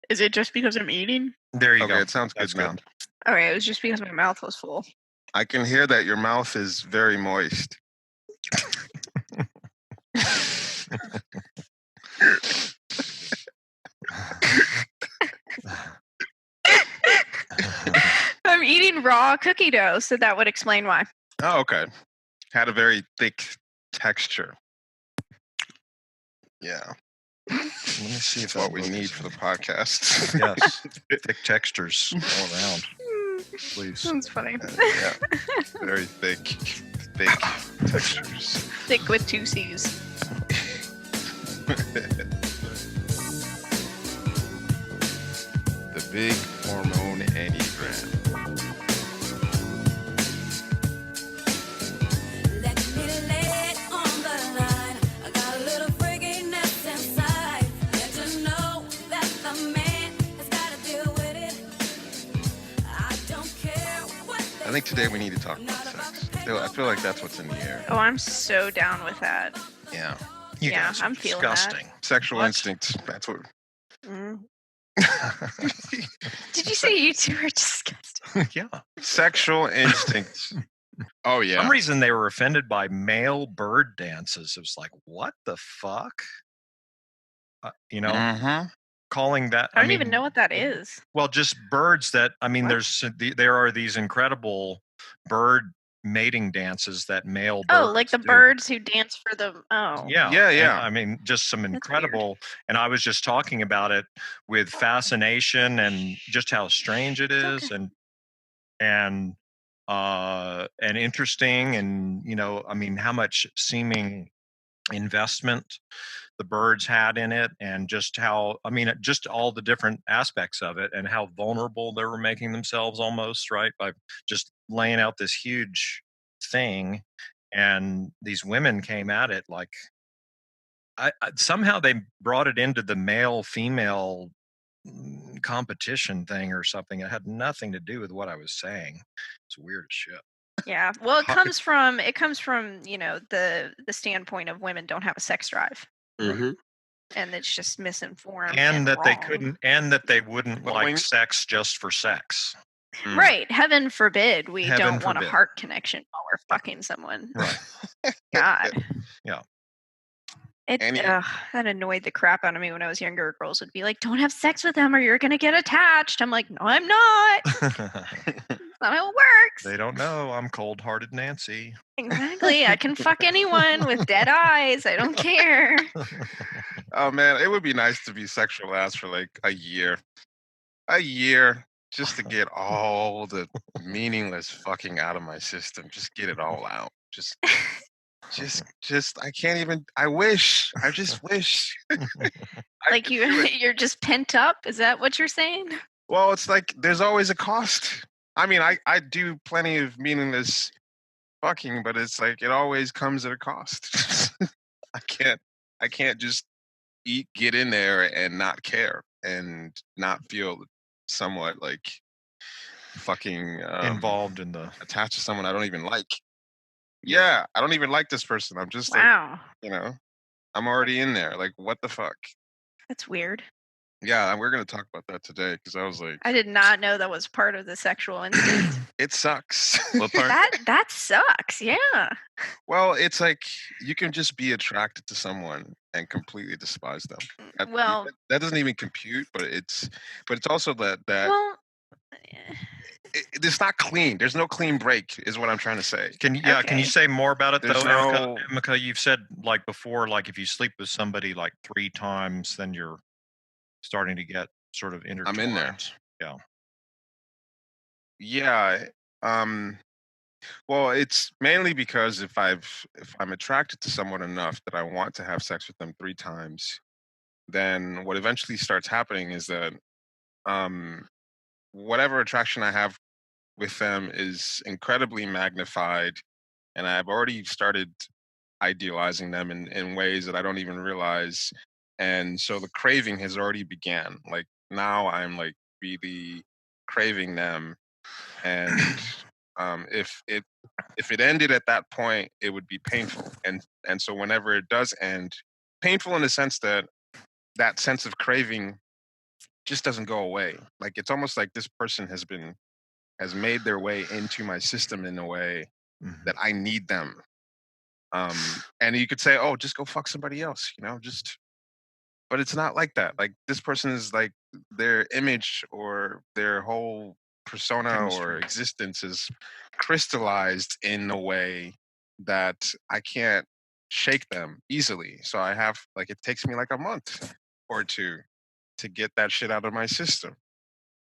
Is it just because I'm eating? There you go. Okay, it sounds That's good now. Okay, it was just because my mouth was full. I can hear that your mouth is very moist. I'm eating raw cookie dough, so that would explain why. Oh, okay. Had a very thick texture. Yeah. Let me see if What we need for the podcast. Yes, thick textures all around. Please. That's funny. Yeah. Very thick textures. Thick with 2 C's. The big hormone Enneagram. I think today we need to talk about sex. I feel like that's what's in the air. Oh, I'm so down with that. Yeah. You Yeah, guys are I'm feeling disgusting. Sexual What? instinct. That's what. Mm. Did you say you two are disgusting? Yeah. Sexual instinct. Oh, For yeah. some reason they were offended by male bird dances. It was like, what the fuck? Mm-hmm. Calling that. I don't even know what that is. Well, just birds that, What? there are these incredible bird mating dances that male birds Oh, like the do. birds who dance for the. Oh. Yeah. Yeah, yeah. And, I mean, just some That's incredible, and I was just talking about it with fascination and just how strange it is Okay. and interesting, and I mean, how much seeming investment the birds had in it, and just how, I mean, just all the different aspects of it, and how vulnerable they were making themselves almost, right, by just laying out this huge thing. And these women came at it like, I somehow they brought it into the male female competition thing or something. It had nothing to do with what I was saying. It's weird as shit. Yeah. Well, it How- comes from the standpoint of women don't have a sex drive, Mm-hmm. and it's just misinformed And that they wrong. couldn't, and that they wouldn't But like when- sex just for sex. Mm. Right. Heaven forbid we Heaven don't want a forbid. heart connection while we're fucking someone. Right. God. Yeah. Any- That annoyed the crap out of me when I was younger. Girls would be like, "Don't have sex with them or you're gonna get attached." I'm like, "No, I'm not. That's not how it works." They don't know I'm cold-hearted Nancy. Exactly. I can fuck anyone with dead eyes. I don't care. Oh, man. It would be nice to be sexual ass for like a year. Just to get all the meaningless fucking out of my system. Just get it all out. Just I can't even. I just wish. I Like could do it. you're just pent up. Is that what you're saying? Well, it's like there's always a cost. I mean, I do plenty of meaningless fucking, but it's like it always comes at a cost. I can't just get in there and not care and not feel somewhat like fucking Involved in the. attached to someone I don't even like. Yeah, I don't even like this person. I'm just Wow. like, I'm already in there. Like, what the fuck? That's weird. Yeah, and we're gonna talk about that today because I was like, I did not know that was part of the sexual instinct. it sucks. What part? that sucks. Yeah. Well, it's like you can just be attracted to someone and completely despise them. Well, That doesn't even compute, but it's also that well, it's not clean. There's no clean break, is what I'm trying to say. Can you say more about it There's though, no- Emika? You've said like before, like if you sleep with somebody like 3 times, then you're starting to get sort of intertwined. I'm in there. Yeah. Yeah. Well, it's mainly because if I'm attracted to someone enough that I want to have sex with them 3 times, then what eventually starts happening is that whatever attraction I have with them is incredibly magnified, and I've already started idealizing them in ways that I don't even realize. And so the craving has already began. Like now I'm like really craving them. And if it ended at that point, it would be painful. And so whenever it does end, painful in the sense that sense of craving just doesn't go away. Like it's almost like this person has made their way into my system in a way that I need them. And you could say, oh, just go fuck somebody else, but it's not like that. Like this person is like their image or their whole persona or Chemistry. existence is crystallized in a way that I can't shake them easily. So I have like it takes me like a month or two to get that shit out of my system,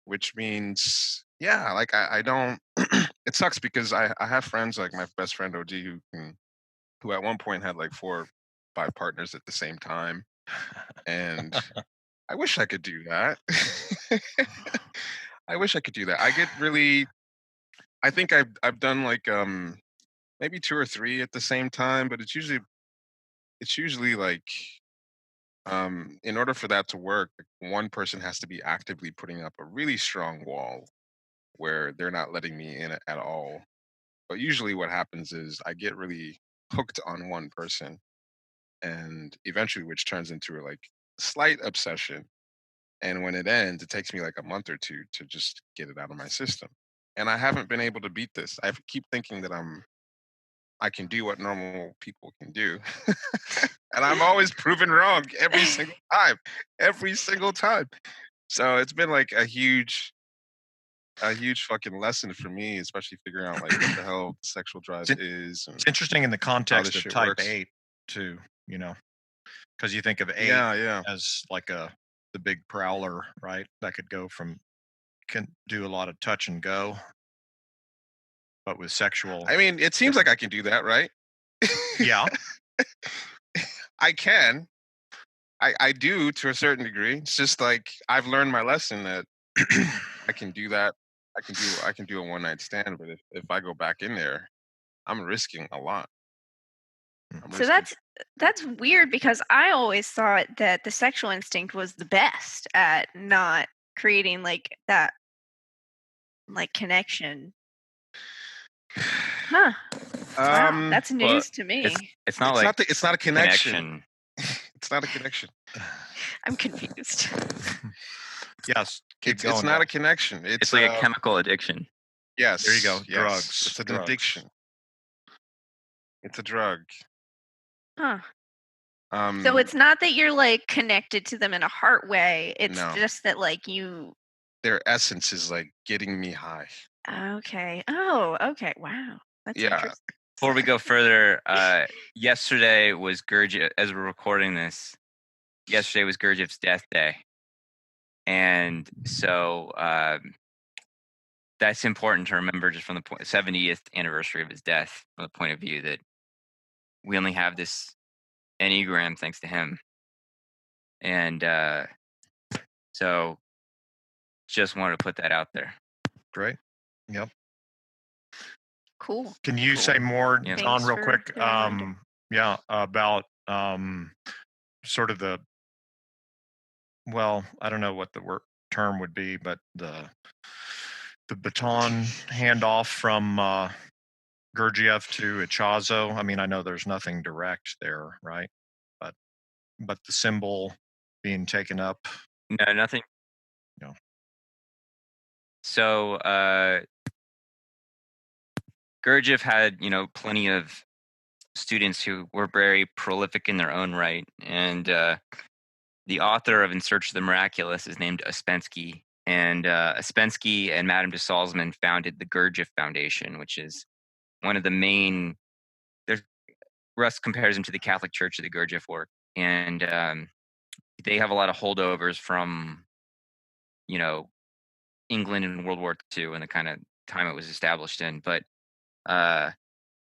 which means yeah, like I don't it sucks because I have friends like my best friend OD who at one point had like 4 or 5 partners at the same time. And I wish I could do that. I wish I could do that. I think I've done like maybe 2 or 3 at the same time, but it's usually like in order for that to work, like, one person has to be actively putting up a really strong wall where they're not letting me in at all. But usually what happens is I get really hooked on one person and eventually which turns into a like slight obsession. And when it ends, it takes me like a month or two to just get it out of my system. And I haven't been able to beat this. I keep thinking that I can do what normal people can do. And I'm always proven wrong every single time. Every single time. So it's been like a huge fucking lesson for me, especially figuring out like what the hell sexual drive is and It's interesting in the context this of shit type works. 8 too, because you think of 8 Yeah. as like the big prowler, right? That can do a lot of touch and go, but with sexual, I mean, it seems like I can do that, right? yeah. I can. I do to a certain degree. It's just like I've learned my lesson that I can do that. I can do a one night stand, but if I go back in there, I'm risking a lot. I'm So risking. that's weird because I always thought that the sexual instinct was the best at not creating like that like connection. Huh. Wow, that's Well, news to me. It's not like it's not a connection. connection. It's not a connection. I'm confused. Yes, keep It's going. not a Doc. connection. It's like a chemical addiction. Yes. There you go. Yes. Drugs. It's an Drugs. addiction. It's a drug. Huh. So it's not that you're like connected to them in a heart way. It's No. just that like you. Their essence is like getting me high. Okay. Oh, okay. Wow. That's Yeah. interesting. Before we go further, yesterday was Gurdjieff, as we're recording this, yesterday was Gurdjieff's death day. And so that's important to remember just from the 70th anniversary of his death, from the point of view that we only have this Enneagram thanks to him. And so just wanted to put that out there. Great. Yep. Cool. Can you say more, Yeah. John, Thanks real for quick? the reminder. Yeah, about sort of well, I don't know what the term would be, but the baton handoff from Gurdjieff to Ichazo. I mean, I know there's nothing direct there, right? But the symbol being taken up. No, nothing. No. So Gurdjieff had, plenty of students who were very prolific in their own right. And the author of In Search of the Miraculous is named Ouspensky. And Ouspensky and Madame de Salzman founded the Gurdjieff Foundation, which is one of the main. Russ compares him to the Catholic Church of the Gurdjieff work. And they have a lot of holdovers from, England in World War II and the kind of time it was established in. But and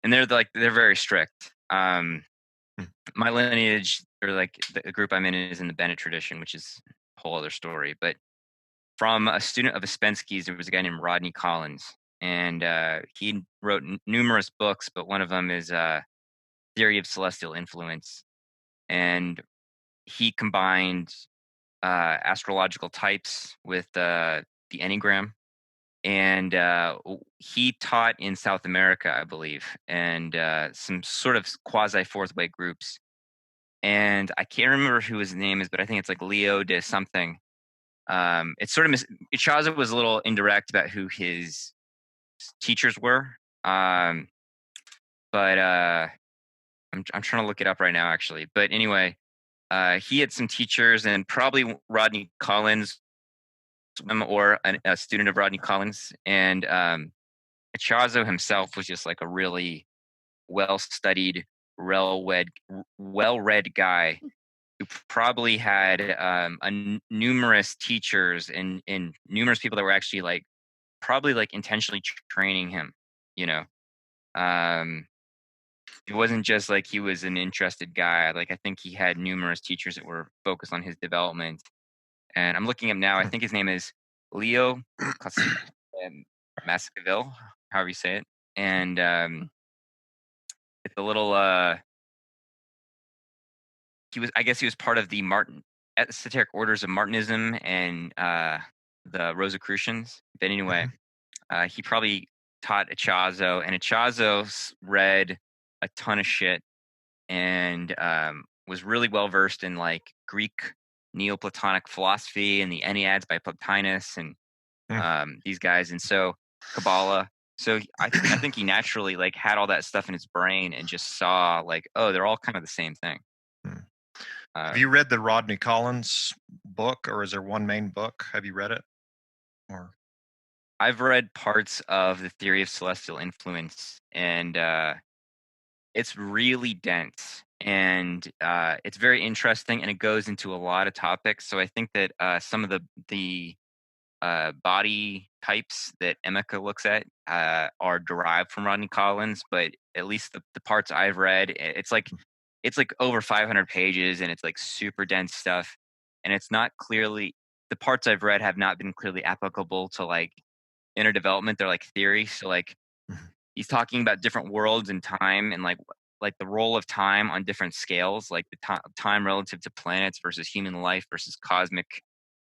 they're very strict. My lineage, or like the group I'm in, is in the Bennett tradition, which is a whole other story. But from a student of Ouspensky's, there was a guy named Rodney Collins, and he wrote numerous books, but one of them is Theory of Celestial Influence, and he combined astrological types with the Enneagram. And he taught in South America, I believe, and some sort of quasi fourth way groups. And I can't remember who his name is, but I think it's like Leo de something. It's sort of Ichazo was a little indirect about who his teachers were, but I'm trying to look it up right now actually. But anyway, he had some teachers, and probably Rodney Collins, or a student of Rodney Collins, and Ichazo himself was just like a really well-studied, well-read guy who probably had numerous teachers and numerous people that were actually like probably like intentionally training him. You know, it wasn't just like he was an interested guy. Like I think he had numerous teachers that were focused on his development. And I'm looking up now. I think his name is Leo Mascaville, however you say it. And it's a little. I guess he was part of the esoteric orders of Martinism and the Rosicrucians. But anyway, he probably taught Ichazo, and Ichazo read a ton of shit and was really well versed in like Greek Neoplatonic philosophy and the Enneads by Plotinus and these guys, and so Kabbalah. So I think he naturally like had all that stuff in his brain and just saw like, oh, they're all kind of the same thing. Have you read the Rodney Collins book, or is there one main book? Have you read it? Or I've read parts of the Theory of Celestial Influence, and it's really dense, and it's very interesting, and it goes into a lot of topics. So I think that some of the body types that Emeka looks at are derived from Rodney Collins, but at least the parts I've read, it's like over 500 pages, and it's like super dense stuff, and it's not clearly, the parts I've read have not been clearly applicable to like inner development. They're like theory. So like he's talking about different worlds and time, and like the role of time on different scales, like the time relative to planets versus human life versus cosmic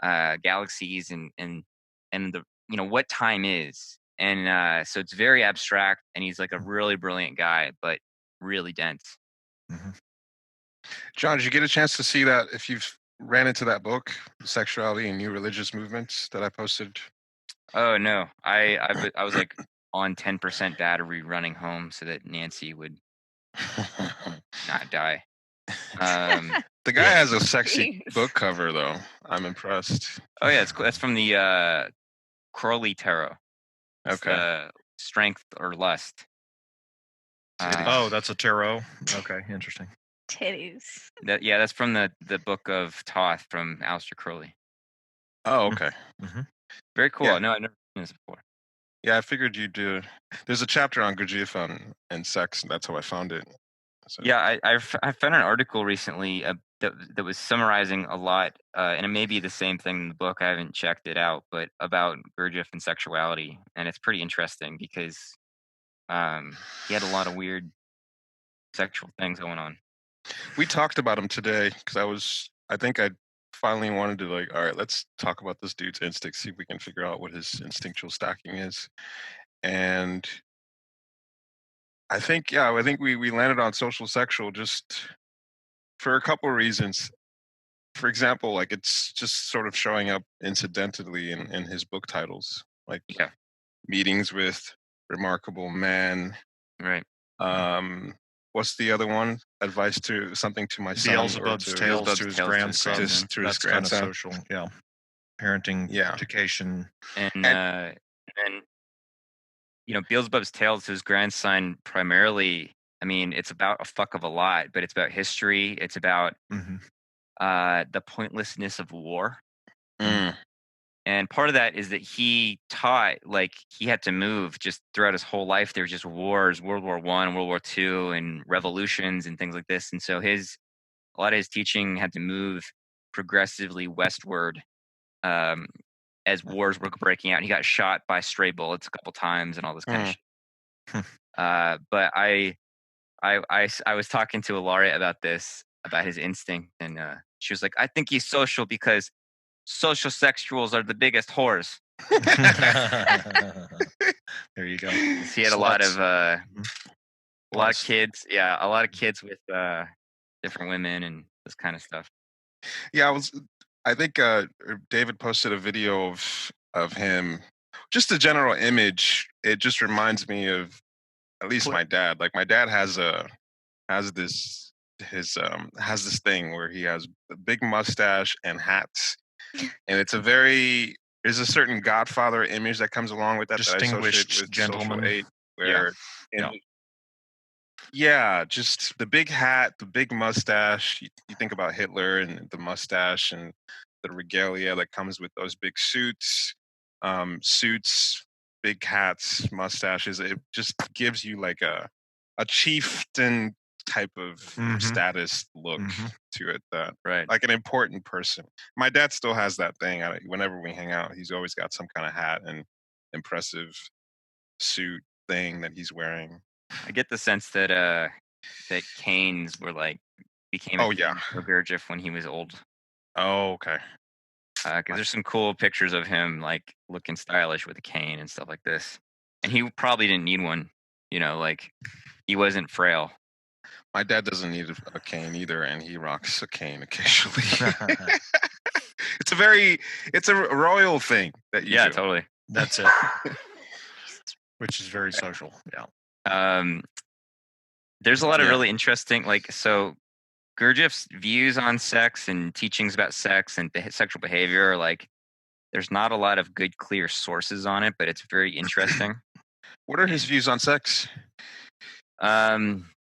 galaxies, and the what time is. And so it's very abstract, and he's like a really brilliant guy, but really dense. John, did you get a chance to see that? If you've ran into that book, Sexuality and New Religious Movements, that I posted? Oh no, I was like on 10% battery running home so that Nancy would not die. The guy has a sexy book cover, though. I'm impressed. Oh yeah, that's from the Crowley Tarot. It's Okay. Strength or Lust. Oh, that's a tarot. Okay, interesting. Titties. That's from the Book of Thoth from Aleister Crowley. Oh, okay. Very cool. Yeah. No, I've never seen this before. Yeah, I figured you'd do. There's a chapter on Gurdjieff and sex, and that's how I found it. So. Yeah, I found an article recently that was summarizing a lot, and it may be the same thing in the book. I haven't checked it out, but about Gurdjieff and sexuality, and it's pretty interesting because he had a lot of weird sexual things going on. We talked about him today because I think I finally wanted to like, all right, let's talk about this dude's instincts, see if we can figure out what his instinctual stacking is. And I think we landed on social sexual just for a couple of reasons. For example, like it's just sort of showing up incidentally in his book titles, like Meetings with Remarkable Man. Right. What's the other one? Advice to something to my son. Beelzebub's Tales to his grandson. That's kind of social. Yeah. Parenting, education. And Beelzebub's Tales to his grandson primarily, I mean, it's about a fuck of a lot, but it's about history. It's about the pointlessness of war. And part of that is that he taught, like, he had to move just throughout his whole life. There were just wars, World War I, World War II, and revolutions and things like this. And so a lot of his teaching had to move progressively westward as wars were breaking out. He got shot by stray bullets a couple times and all this kind of shit. But I was talking to Ilaria about this, about his instinct, and she was like, I think he's social because social sexuals are the biggest whores. There you go. He had a lot of kids. Yeah, a lot of kids with different women and this kind of stuff. Yeah, I think David posted a video of him. Just the general image. It just reminds me of at least my dad. Like my dad has this has this thing where he has a big mustache and hats, and there's a certain Godfather image that comes along with that I associate Distinguished with gentleman. Social 8, where just the big hat, the big mustache. You think about Hitler and the mustache and the regalia that comes with those big suits, big hats, mustaches. It just gives you like a chieftain type of status look to it, that Right. like an important person. My dad still has that thing. Whenever we hang out, he's always got some kind of hat and impressive suit thing that he's wearing. I get the sense that that canes were like became Oh, a thing yeah. for Gurdjieff when he was old. Oh, okay. Because there's some cool pictures of him like looking stylish with a cane and stuff like this, and he probably didn't need one. You know, like he wasn't frail. My dad doesn't need a cane either, and he rocks a cane occasionally. It's a royal thing that you do. Totally. That's it. Which is very social. Yeah. There's a lot of really interesting, like, so Gurdjieff's views on sex and teachings about sex and sexual behavior are like, there's not a lot of good, clear sources on it, but it's very interesting. What are his views on sex?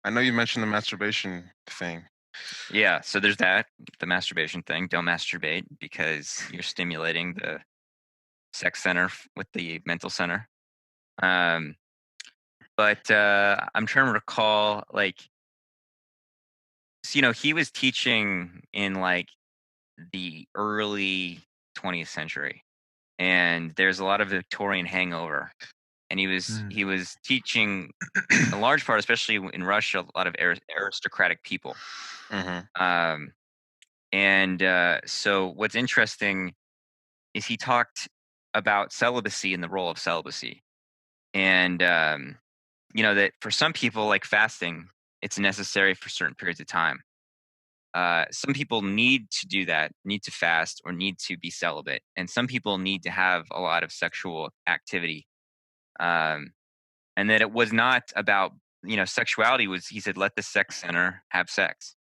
I know you mentioned the masturbation thing. Yeah, so there's that, the masturbation thing. Don't masturbate because you're stimulating the sex center with the mental center. But I'm trying to recall, like, so, you know, he was teaching in like the early 20th century, and there's a lot of Victorian hangover, and he was teaching a large part, especially in Russia, a lot of aristocratic people. So what's interesting is he talked about celibacy and the role of celibacy, and you know, that for some people, like fasting, it's necessary for certain periods of time. Some people need to do that, need to fast, or need to be celibate, and some people need to have a lot of sexual activity. And that it was not about, you know, sexuality was, he said, let the sex center have sex,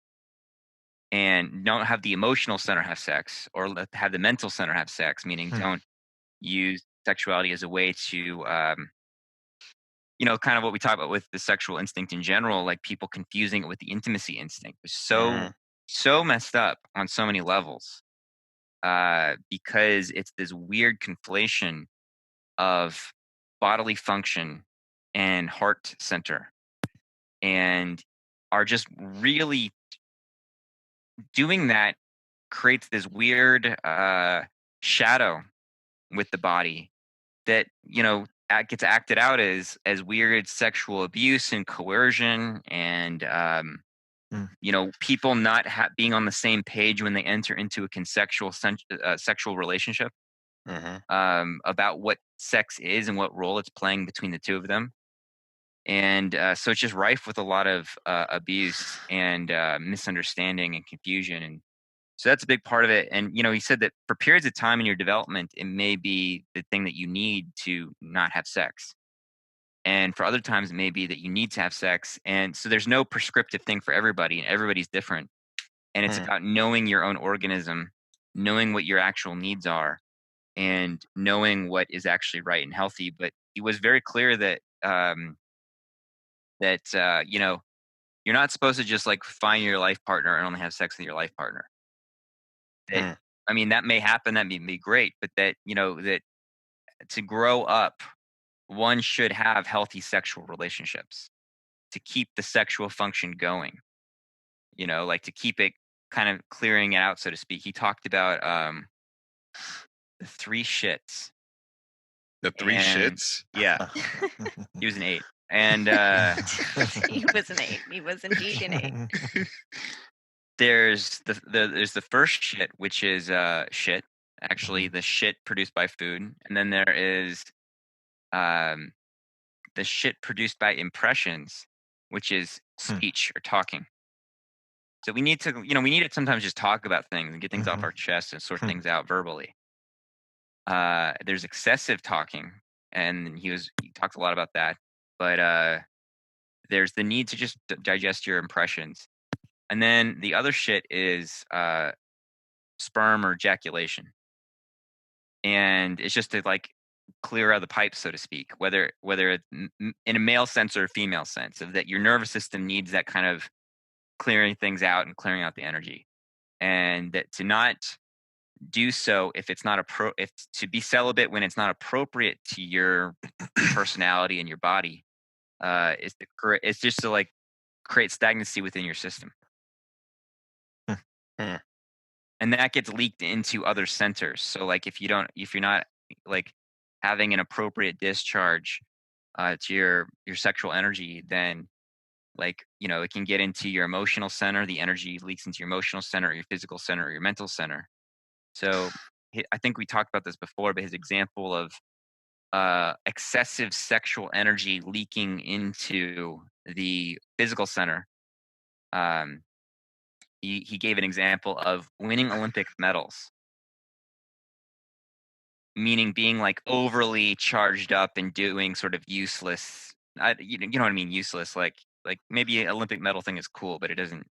and don't have the emotional center have sex, or have the mental center have sex, meaning don't use sexuality as a way to you know, kind of what we talk about with the sexual instinct in general, like people confusing it with the intimacy instinct, was so messed up on so many levels, because it's this weird conflation of bodily function and heart center, and are just really doing that creates this weird shadow with the body that, you know, gets acted out as weird sexual abuse and coercion, and you know, people not being on the same page when they enter into a consensual sexual relationship, about what sex is and what role it's playing between the two of them. And so it's just rife with a lot of abuse and misunderstanding and confusion. And so that's a big part of it. And, you know, he said that for periods of time in your development, it may be the thing that you need to not have sex. And for other times, it may be that you need to have sex. And so there's no prescriptive thing for everybody, and everybody's different. And it's about knowing your own organism, knowing what your actual needs are, and knowing what is actually right and healthy. But he was very clear that, you know, you're not supposed to just like find your life partner and only have sex with your life partner. That, I mean, that may happen, that may be great, but that, you know, that to grow up, one should have healthy sexual relationships to keep the sexual function going, you know, like to keep it kind of clearing it out, so to speak. He talked about the three shits. The three shits? Yeah. He was an 8. And he was an 8. He was indeed an 8. There's the first shit, which is shit, actually the shit produced by food, and then there is the shit produced by impressions, which is speech or talking. So we need to, we need to sometimes just talk about things and get things off Mhm. our chest and sort things out verbally. There's excessive talking, and he talked a lot about that. But there's the need to just digest your impressions, and then the other shit is sperm or ejaculation, and it's just to like clear out the pipe, so to speak, whether it's in a male sense or a female sense, of that your nervous system needs that kind of clearing things out and clearing out the energy, and that to not do so if it's not if to be celibate when it's not appropriate to your personality and your body, it's just to like create stagnancy within your system, Hmm. and that gets leaked into other centers. So like if you're not like having an appropriate discharge to your sexual energy, then like it can get into your emotional center. The energy leaks into your emotional center, or your physical center, or your mental center. So I think we talked about this before, but his example of excessive sexual energy leaking into the physical center, um, he gave an example of winning Olympic medals, meaning being like overly charged up and doing sort of useless. You know what I mean? Useless, like maybe an Olympic medal thing is cool, but it doesn't.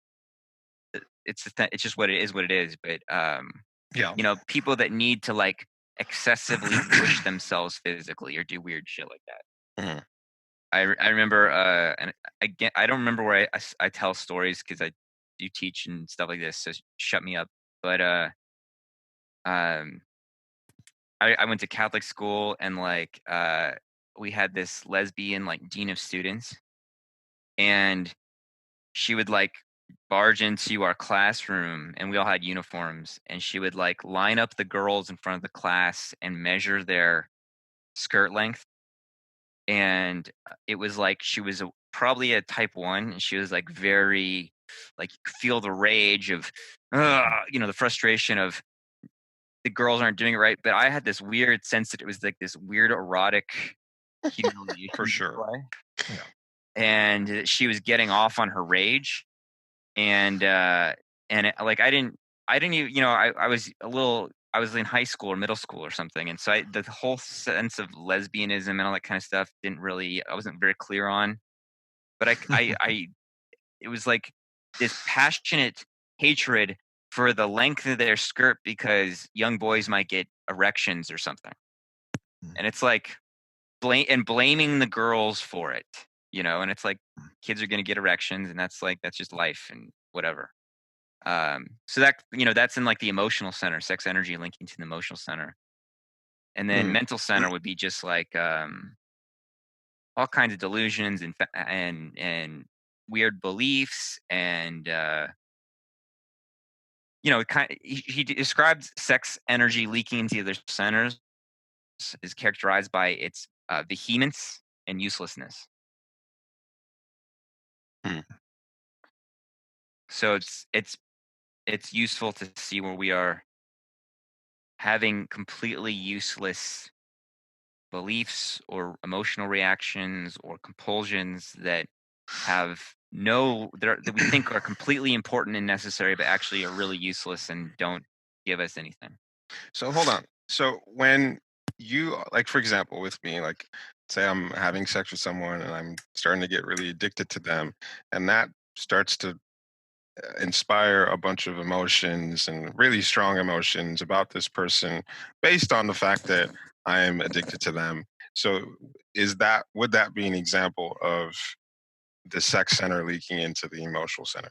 It's just what it is. What it is. But Yeah. people that need to like excessively push themselves physically or do weird shit like that. Mhm. I remember, and again, I don't remember where I tell stories because I do teach and stuff like this, so shut me up. But um, I went to Catholic school, and like we had this lesbian like dean of students, and she would like barge into our classroom, and we all had uniforms, and she would like line up the girls in front of the class and measure their skirt length. And it was like she was probably a type 1, and she was like very like you could feel the rage of the frustration of the girls aren't doing it right. But I had this weird sense that it was like this weird erotic humiliation For sure. display. Yeah. And she was getting off on her rage, and like I didn't even, I was in high school or middle school or something, and so the whole sense of lesbianism and all that kind of stuff I wasn't very clear on. But I it was like this passionate hatred for the length of their skirt because young boys might get erections or something, and it's like blaming the girls for it, and it's like kids are going to get erections, and that's just life and whatever. So that's in like the emotional center, sex energy linking to the emotional center. And then Mm. mental center would be just like all kinds of delusions and weird beliefs, and he describes sex energy leaking into the other centers is characterized by its vehemence and uselessness. Hmm. So it's useful to see where we are having completely useless beliefs or emotional reactions or compulsions that have that we think are completely important and necessary, but actually are really useless and don't give us anything. So hold on. So when you like, for example, with me, like, say I'm having sex with someone and I'm starting to get really addicted to them, and that starts to inspire a bunch of emotions and really strong emotions about this person based on the fact that I am addicted to them. So would that be an example of the sex center leaking into the emotional center?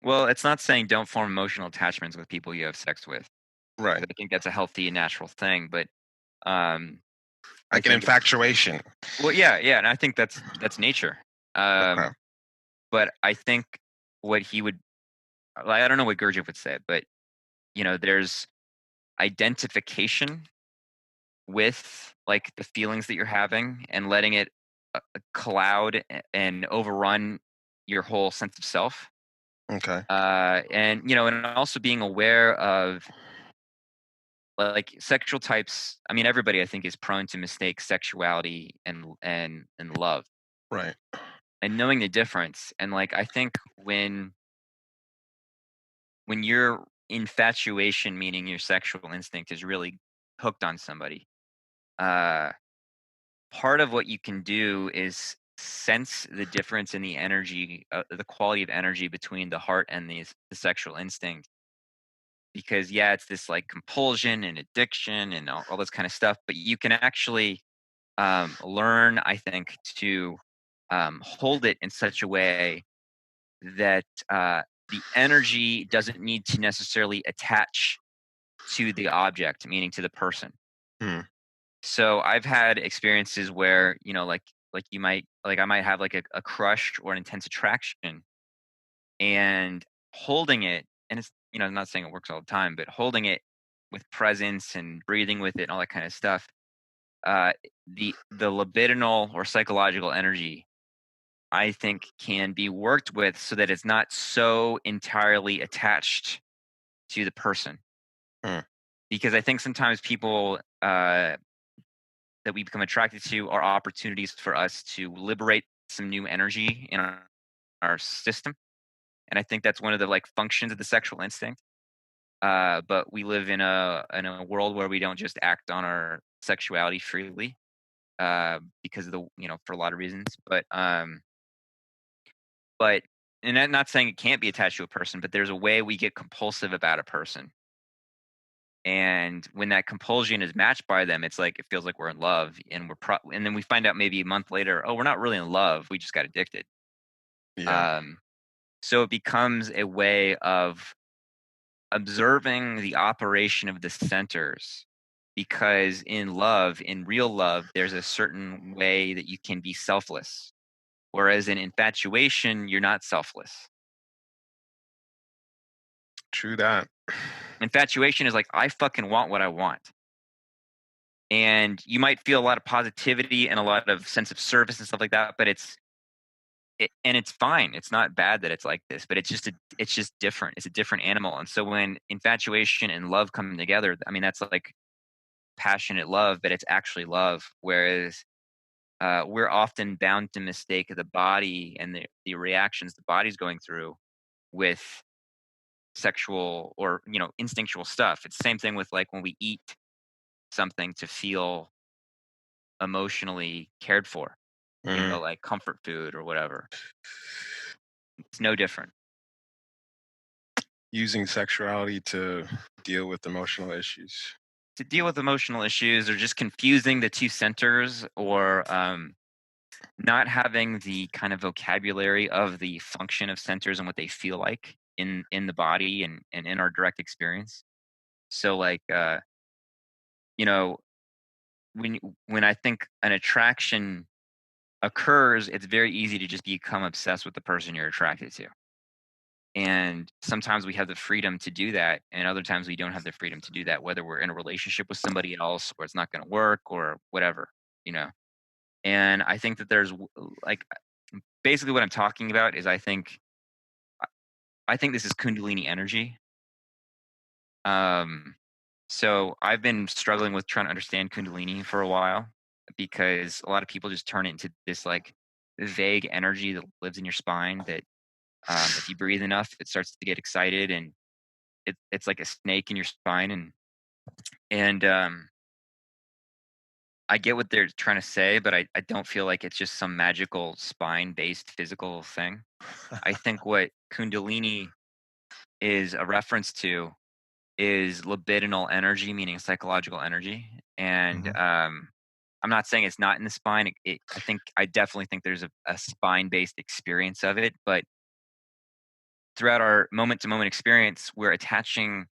Well, it's not saying don't form emotional attachments with people you have sex with. Right. I think that's a healthy and natural thing, but I Like an think infatuation. well, yeah, and I think that's nature. Okay. But I think what he would, like, I don't know what Gurdjieff would say, but there's identification with like the feelings that you're having and letting it cloud and overrun your whole sense of self. Okay. And also being aware of like sexual types. I mean, everybody I think is prone to mistake sexuality and love, Right. and knowing the difference. And like I think when when your infatuation, meaning your sexual instinct, is really hooked on somebody, uh, part of what you can do is sense the difference in the energy, the quality of energy between the heart and the sexual instinct. Because yeah, it's this like compulsion and addiction and all this kind of stuff, but you can actually learn, I think, to hold it in such a way that the energy doesn't need to necessarily attach to the object, meaning to the person. Hmm. So I've had experiences where, like you might, like I might have like a crush or an intense attraction, and holding it, and it's, I'm not saying it works all the time, but holding it with presence and breathing with it and all that kind of stuff, uh, the libidinal or psychological energy, I think, can be worked with so that it's not so entirely attached to the person. Hmm. Because I think sometimes people that we become attracted to are opportunities for us to liberate some new energy in our system. And I think that's one of the like functions of the sexual instinct. But we live in a world where we don't just act on our sexuality freely, because of the, for a lot of reasons. But and I'm not saying it can't be attached to a person, but there's a way we get compulsive about a person. And when that compulsion is matched by them, it's like it feels like we're in love, and and then we find out maybe a month later, oh, we're not really in love. We just got addicted. Yeah. So it becomes a way of observing the operation of the centers, because in love, in real love, there's a certain way that you can be selfless, whereas in infatuation, you're not selfless. True that. Infatuation is like, I fucking want what I want. And you might feel a lot of positivity and a lot of sense of service and stuff like that, but and it's fine. It's not bad that it's like this, but it's just different. It's a different animal. And so when infatuation and love come together, I mean, that's like passionate love, but it's actually love. Whereas we're often bound to mistake the body and the reactions the body's going through with sexual or instinctual stuff. It's the same thing with like when we eat something to feel emotionally cared for, Mhm. like comfort food or whatever. It's no different. Using sexuality to deal with emotional issues. To deal with emotional issues, or just confusing the two centers, or not having the kind of vocabulary of the function of centers and what they feel like in the body and in our direct experience. So like you know when I think an attraction occurs, it's very easy to just become obsessed with the person you're attracted to. And sometimes we have the freedom to do that, and other times we don't have the freedom to do that, whether we're in a relationship with somebody else or it's not going to work or whatever, you know. And I think that like basically what I'm talking about is I think this is Kundalini energy. Um, so I've been struggling with trying to understand Kundalini for a while, because a lot of people just turn it into this like vague energy that lives in your spine that, if you breathe enough, it starts to get excited, and it's like a snake in your spine, and I get what they're trying to say, but I don't feel like it's just some magical spine based physical thing. I think what Kundalini is a reference to is libidinal energy, meaning psychological energy. And Mhm. I'm not saying it's not in the spine. I definitely think there's a spine based experience of it, but throughout our moment to moment experience, we're attaching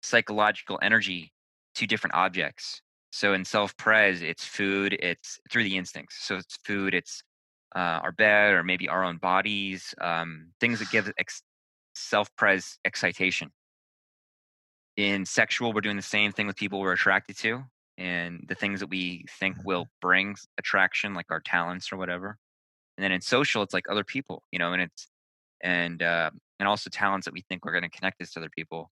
psychological energy to different objects. So in self pres, it's food, it's through the instincts. So it's food, it's our bed, or maybe our own bodies, things that give self pres excitation. In sexual, we're doing the same thing with people we're attracted to, and the things that we think will bring attraction, like our talents or whatever. And then in social, it's like other people, and also talents that we think we're going to connect us to other people.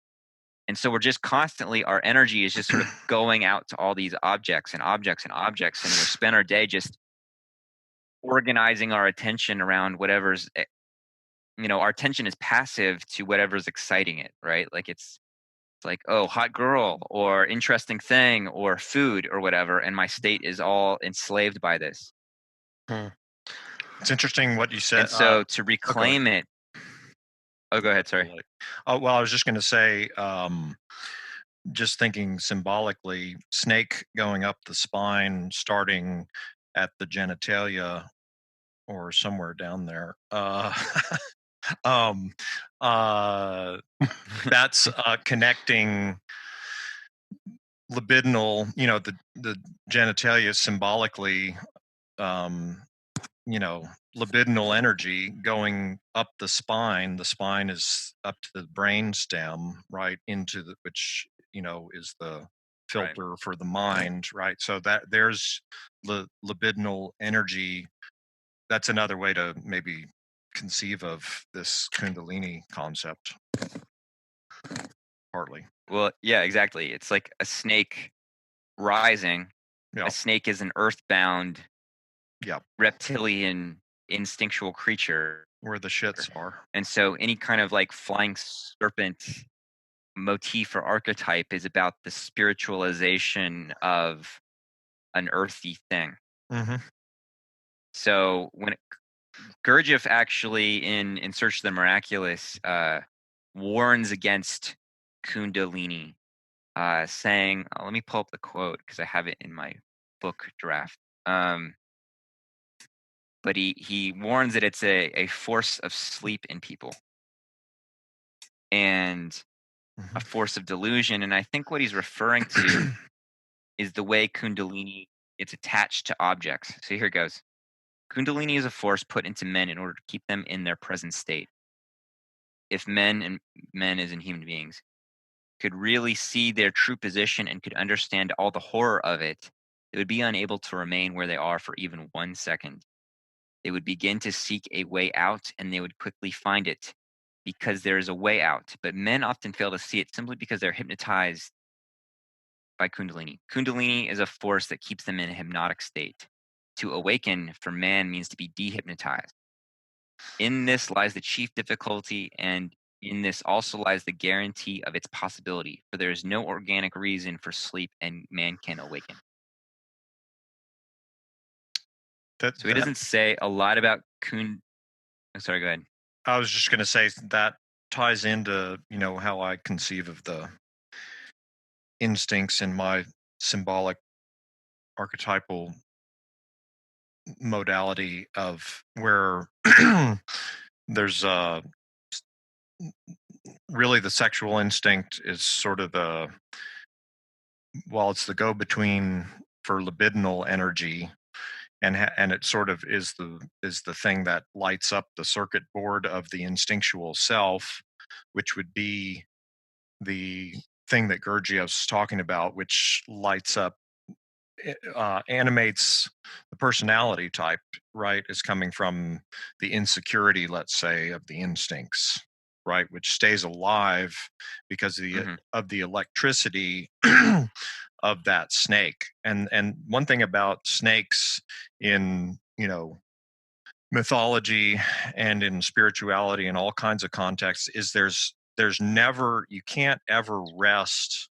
And so we're just constantly, our energy is just sort of going out to all these objects and objects and objects. And we spend our day just organizing our attention around whatever's our attention is passive to whatever's exciting it, right? Like it's like, oh, hot girl or interesting thing or food or whatever, and my state is all enslaved by this. It's interesting what you said. And so to reclaim it. Oh, go ahead. Sorry. Well, I was just going to say, just thinking symbolically, snake going up the spine, starting at the genitalia or somewhere down there. That's connecting libidinal, the genitalia symbolically, libidinal energy going up the spine. The spine is up to the brain stem, right, into which is the filter Right. for the mind, right? So that there's the libidinal energy. That's another way to maybe conceive of this Kundalini concept. Partly. Well, yeah, exactly. It's like a snake rising. Yeah. A snake is an earthbound, Yeah, reptilian, instinctual creature. where the shits are. And so any kind of like flying serpent motif or archetype is about the spiritualization of an earthy thing. Mm-hmm. So when Gurdjieff actually in Search of the Miraculous warns against Kundalini, saying, let me pull up the quote because I have it in my book draft. But he warns that it's a force of sleep in people and a force of delusion. And I think what he's referring to is the way Kundalini it's attached to objects. So here it goes. Kundalini is a force put into men in order to keep them in their present state. If men as in human beings could really see their true position and could understand all the horror of it, they would be unable to remain where they are for even 1 second. They would begin to seek a way out, and they would quickly find it because there is a way out. But men often fail to see it simply because they're hypnotized by Kundalini. Kundalini is a force that keeps them in a hypnotic state. To awaken for man means to be dehypnotized. In this lies the chief difficulty, and in this also lies the guarantee of its possibility, for there is no organic reason for sleep, and man can awaken. So he doesn't say a lot about sorry, go ahead. I was just going to say that ties into, how I conceive of the instincts in my symbolic archetypal modality of where there's really the sexual instinct is sort of it's the go-between for libidinal energy, and it sort of is the thing that lights up the circuit board of the instinctual self, which would be the thing that Gurdjieff's talking about, which lights up, animates the personality type, right, is coming from the insecurity, let's say, of the instincts, right, which stays alive because of the electricity of that snake. And one thing about snakes in mythology and in spirituality and all kinds of contexts is there's never, you can't ever rest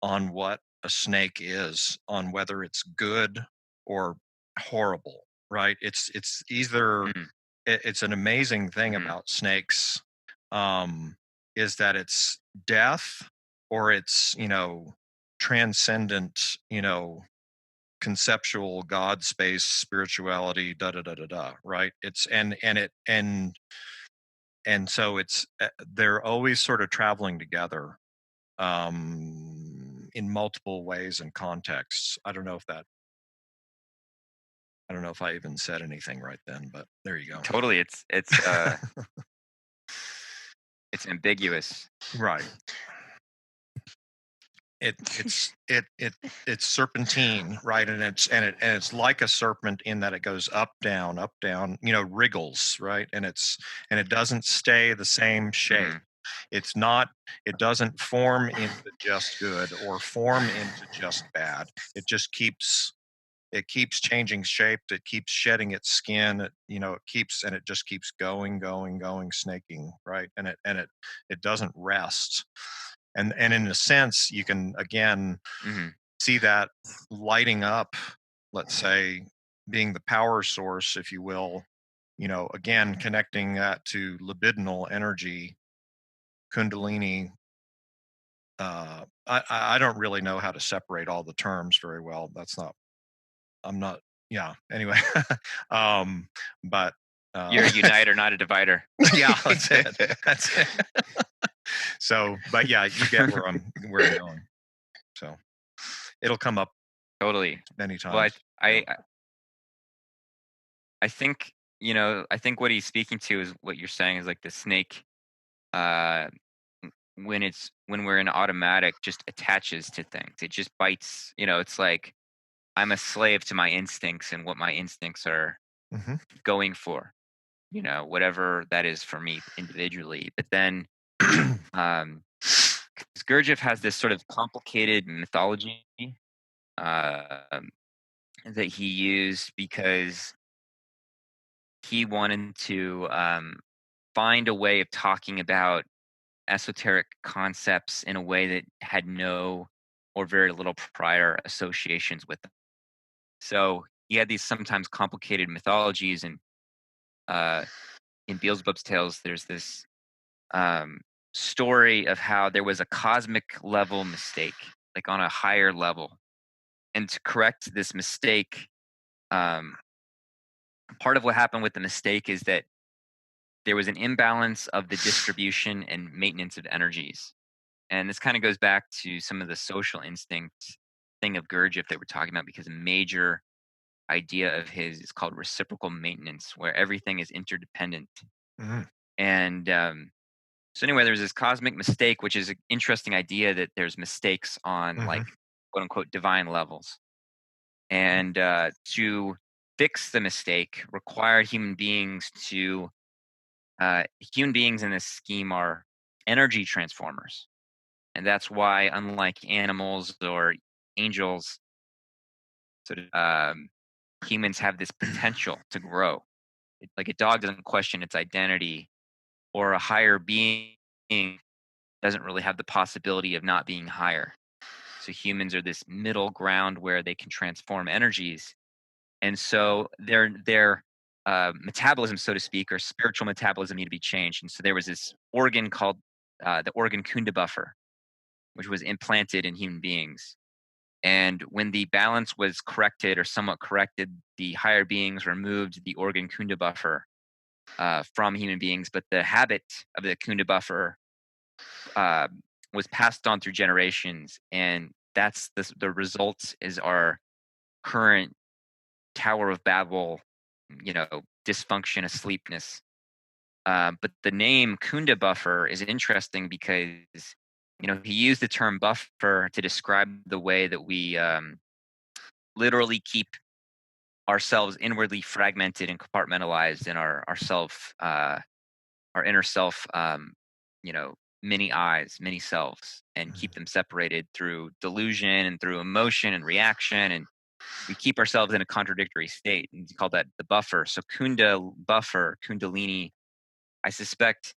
on what a snake is, on whether it's good or horrible, right? It's either it's an amazing thing about snakes, is that it's death or it's transcendent, conceptual God space spirituality, right? It's and so it's they're always sort of traveling together in multiple ways and contexts. I don't know if I even said anything right then, but there you go. Totally. It's it's ambiguous. Right. It's serpentine, right? And it's like a serpent in that it goes up, down, wriggles, right? And it doesn't stay the same shape. It's not, it doesn't form into just good or form into just bad. It just keeps it keeps changing shape, it keeps shedding its skin, it just keeps going, snaking, right? And it doesn't rest. And in a sense, you can again see that lighting up, let's say, being the power source, if you will, again, connecting that to libidinal energy, Kundalini. I don't really know how to separate all the terms very well. I'm not, yeah, anyway. But You're a uniter, not a divider. yeah, that's it. So, but yeah, you get where I'm going. So it'll come up Totally. many times. Well, I think, I think what he's speaking to is what you're saying is like the snake, when we're in automatic, just attaches to things. It just bites, it's like I'm a slave to my instincts and what my instincts are going for, whatever that is for me individually. But then, 'cause Gurdjieff has this sort of complicated mythology that he used because he wanted to find a way of talking about esoteric concepts in a way that had no or very little prior associations with them. So he had these sometimes complicated mythologies, and in Beelzebub's tales, there's this story of how there was a cosmic level mistake, like on a higher level, and to correct this mistake, part of what happened with the mistake is that there was an imbalance of the distribution and maintenance of energies. And this kind of goes back to some of the social instinct thing of Gurdjieff that we're talking about, because a major idea of his is called reciprocal maintenance, where everything is interdependent. And so anyway, there's this cosmic mistake, which is an interesting idea that there's mistakes on like quote unquote divine levels. And to fix the mistake required human beings in this scheme are energy transformers. And that's why, unlike animals or angels, sort of, humans have this potential to grow. Like a dog doesn't question its identity, or a higher being doesn't really have the possibility of not being higher. So humans are this middle ground where they can transform energies. And so their metabolism, so to speak, or spiritual metabolism, need to be changed. And so there was this organ called the organ Kunda buffer, which was implanted in human beings. And when the balance was corrected or somewhat corrected, the higher beings removed the organ Kunda buffer from human beings. But the habit of the Kunda buffer was passed on through generations. And that's the result is our current Tower of Babel, dysfunction, asleepness. But the name Kunda buffer is interesting because, he used the term buffer to describe the way that we literally keep ourselves inwardly fragmented and compartmentalized in our inner self, many eyes, many selves, and keep them separated through delusion and through emotion and reaction. And we keep ourselves in a contradictory state, and you call that the buffer. So Kunda buffer, Kundalini, I suspect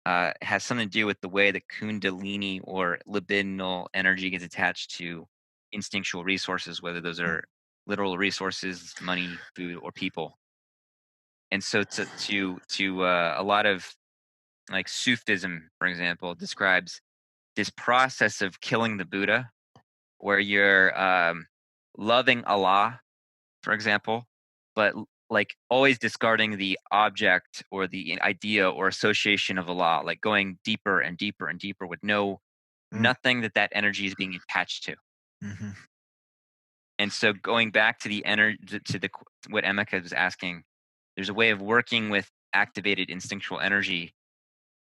has something to do with the way that Kundalini or libidinal energy gets attached to instinctual resources, whether those are literal resources, money, food, or people. And so to a lot of like Sufism, for example, describes this process of killing the Buddha, where you're loving Allah, for example, but like always discarding the object or the idea or association of Allah, like going deeper and deeper and deeper with nothing that energy is being attached to. And so going back to the energy, to what Emeka was asking, there's a way of working with activated instinctual energy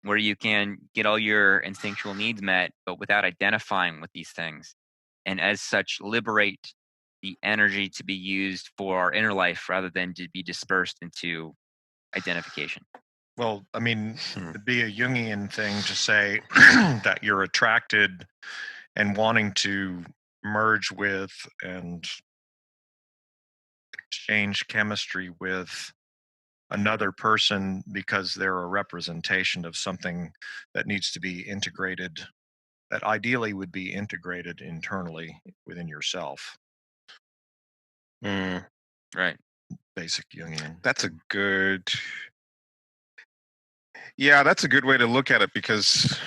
where you can get all your instinctual needs met, but without identifying with these things. And as such, liberate the energy to be used for our inner life rather than to be dispersed into identification. Well, I mean, it'd be a Jungian thing to say that you're attracted and wanting to merge with and exchange chemistry with another person because they're a representation of something that needs to be integrated, that ideally would be integrated internally within yourself. Mm, Right. Basic Jungian. that's a good. Yeah, that's a good way to look at it, because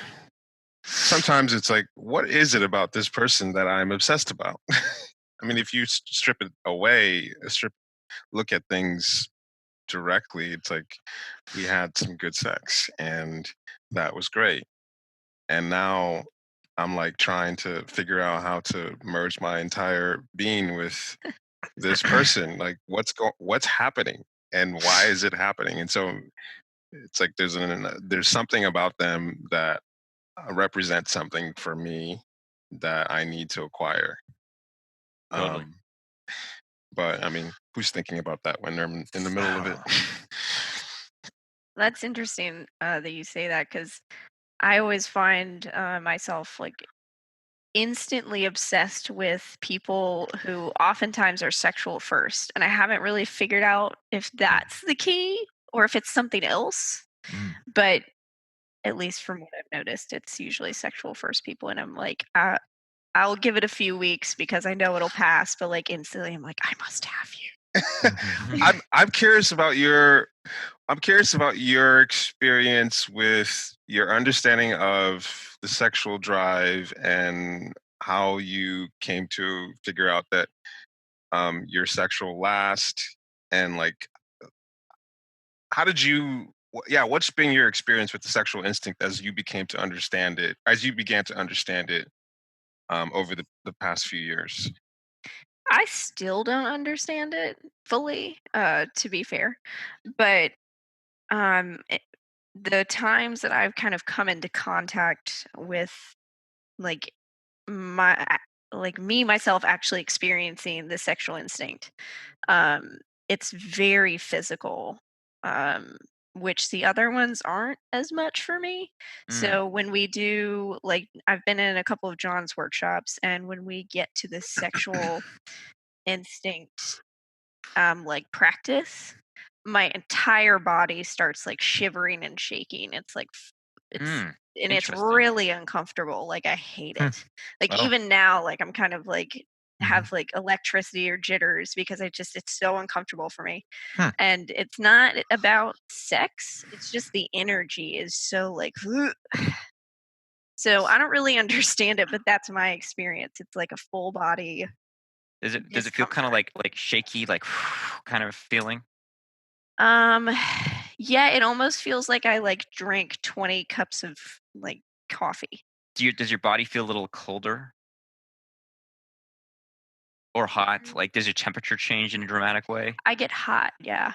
sometimes it's like, what is it about this person that I'm obsessed about? I mean, if you strip it away, look at things directly, it's like, we had some good sex and that was great. And now I'm like trying to figure out how to merge my entire being with this person. Like, what's happening and why is it happening? And so it's like there's something about them that represents something for me that I need to acquire. Totally. But I mean, who's thinking about that when they're in the middle of it? That's interesting that you say that, because I always find myself like instantly obsessed with people who oftentimes are sexual first, and I haven't really figured out if that's the key or if it's something else. Mm. But at least from what I've noticed, it's usually sexual first people, and I'm like, I'll give it a few weeks because I know it'll pass, but like instantly I'm like, I must have you. I'm curious about your experience with your understanding of the sexual drive and how you came to figure out that your sexual last, and like, how did you what's been your experience with the sexual instinct as you began to understand it over the past few years? I still don't understand it fully, to be fair, but it, the times that I've kind of come into contact with like my like me myself actually experiencing the sexual instinct, um, it's very physical, um, which the other ones aren't as much for me. Mm. So when we do, like, I've been in a couple of John's workshops, and when we get to the sexual instinct like practice, my entire body starts like shivering and shaking. It's like it's and it's Interesting. really uncomfortable. Like I hate it. Like Oh. even now, like I'm kind of like Mhm. have like electricity or jitters because it's so uncomfortable for me. Huh. And it's not about sex. It's just the energy is so like so I don't really understand it, but that's my experience. It's like a full body Does it feel kind of discomfort. like shaky, like kind of feeling? Um, yeah, it almost feels like I like drank 20 cups of like coffee. Does your body feel a little colder or hot? Mm. Like, does your temperature change in a dramatic way? I get hot, yeah.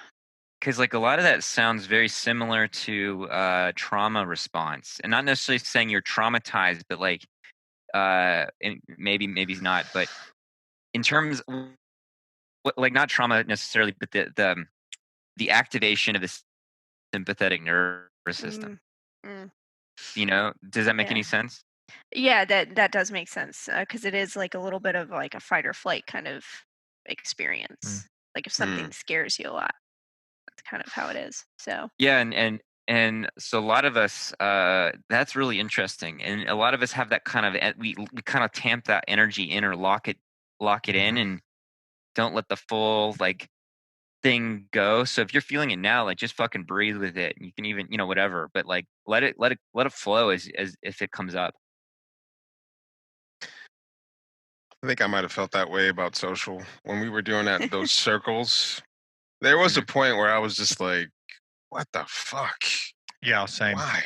Because like a lot of that sounds very similar to trauma response, and not necessarily saying you're traumatized, but like and maybe not, but in terms like not trauma necessarily, but the activation of the sympathetic nervous system. Mm, mm, You know, does that make yeah. any sense? Yeah, that does make sense because it is like a little bit of like a fight or flight kind of experience. Like if something scares you a lot, that's kind of how it is. So, Yeah, and so a lot of us, that's really interesting, and a lot of us have that kind of we kind of tamp that energy in or lock it in, and don't let the full like thing go. So if you're feeling it now, like just fucking breathe with it. You can even whatever, but like let it flow as if it comes up. I think I might have felt that way about social when we were doing those circles. There was a point where I was just like, what the fuck? Yeah, same. Why?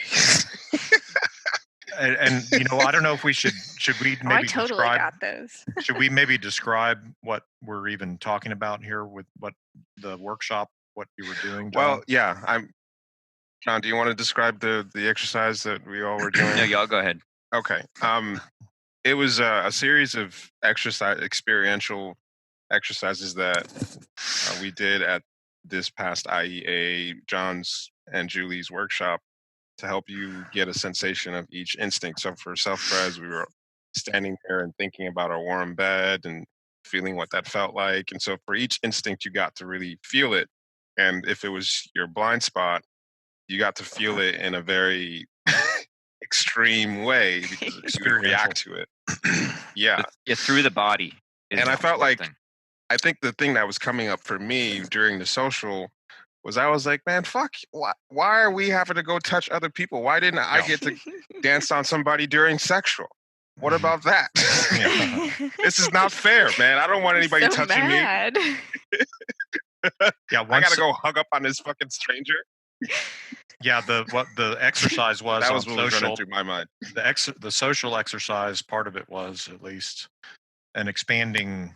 And I don't know if we should we oh, I maybe totally describe got those. should we maybe describe what we're even talking about here with what the workshop, what you were doing, John? Well, yeah, John, do you want to describe the exercise that we all were doing? No, y'all go ahead. Okay. It was a series of experiential exercises that we did at this past IEA, John's and Julie's workshop, to help you get a sensation of each instinct. So for self-pres, we were standing there and thinking about our warm bed and feeling what that felt like. And so for each instinct, you got to really feel it. And if it was your blind spot, you got to feel it in a very extreme way because you would react to it. Yeah. Yeah, through the body. And I felt like, thing. I think the thing that was coming up for me during the social was I was like, man, fuck, why are we having to go touch other people? Why didn't I get to dance on somebody during sexual? What about that? This is not fair, man. I don't want anybody so touching mad. me. Yeah, I gotta go hug up on this fucking stranger. Yeah, what the exercise was That on was what was running social. through my mind. The social exercise part of it was at least an expanding.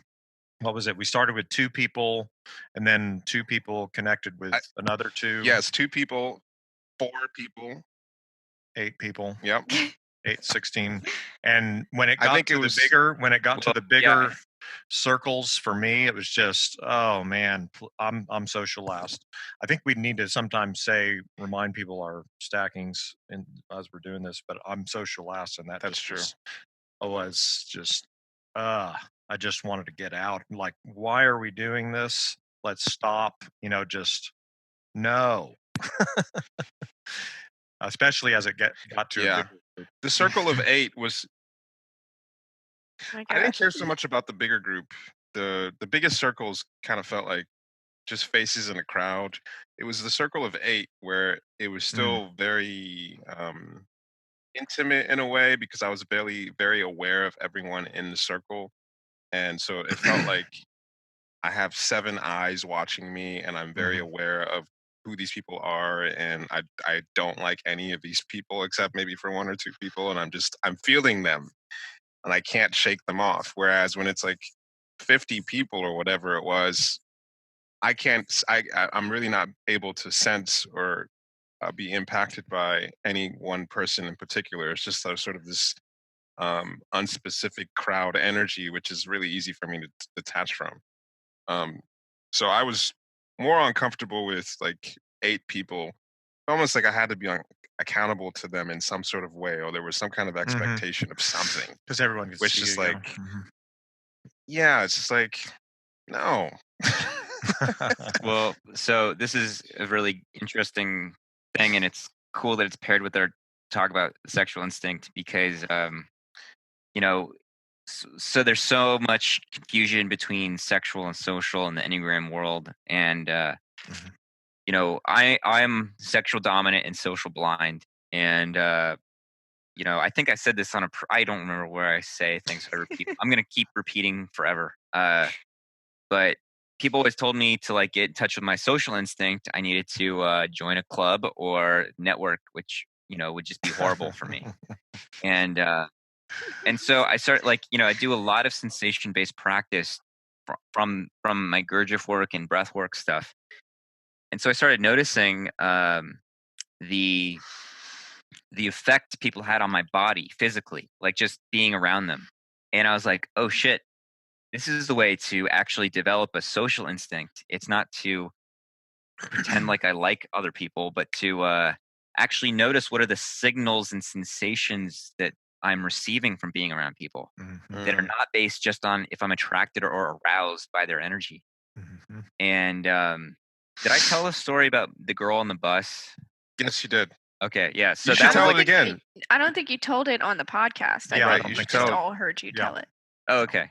What was it? We started with 2 people, and then 2 people connected with another 2. Yes, 2 people, 4 people, 8 people. Yep. 8, 16. And when it I got think to it was- the bigger circles for me, it was just, oh man, I'm social last. I think we need to sometimes remind people our stackings as we're doing this, but I'm social last, and That's true. Was just I just wanted to get out. Like, why are we doing this? Let's stop. Just no. Especially as it got to a bigger group. The circle of 8 was. My I didn't gosh. care so much about the bigger group. The biggest circles kind of felt like just faces in a crowd. It was the circle of 8 where it was still very intimate in a way because I was very aware of everyone in the circle. And so it felt like I have 7 eyes watching me, and I'm very aware of who these people are, and I don't like any of these people except maybe for 1 or 2 people, and I'm feeling them, and I can't shake them off. Whereas when it's like 50 people or whatever it was, I'm really not able to sense or be impacted by any one person in particular. It's just sort of this unspecific crowd energy, which is really easy for me to detach from. So I was more uncomfortable with like 8 people, almost like I had to be accountable to them in some sort of way, or there was some kind of expectation of something. Because everyone gets Which to is see you, like, yeah, it's just like, no. Well, so this is a really interesting thing, and it's cool that it's paired with our talk about sexual instinct because, so there's so much confusion between sexual and social in the Enneagram world, and I'm sexual dominant and social blind, and I think I said this on I don't remember where I say things. So I repeat. I'm gonna keep repeating forever. But people always told me to like get in touch with my social instinct. I needed to join a club or network, which would just be horrible for me. And so I started I do a lot of sensation based practice from my Gurdjieff work and breath work stuff. And so I started noticing the effect people had on my body physically, like just being around them. And I was like, oh shit, this is the way to actually develop a social instinct. It's not to pretend like I like other people, but to actually notice what are the signals and sensations that I'm receiving from being around people that are not based just on if I'm attracted or aroused by their energy. And did I tell a story about the girl on the bus? Yes, you did. Okay, yeah. So You should that tell was it again. I don't think you told it on the podcast. Yeah, I you think should we just tell it. all heard you tell it. Oh, okay.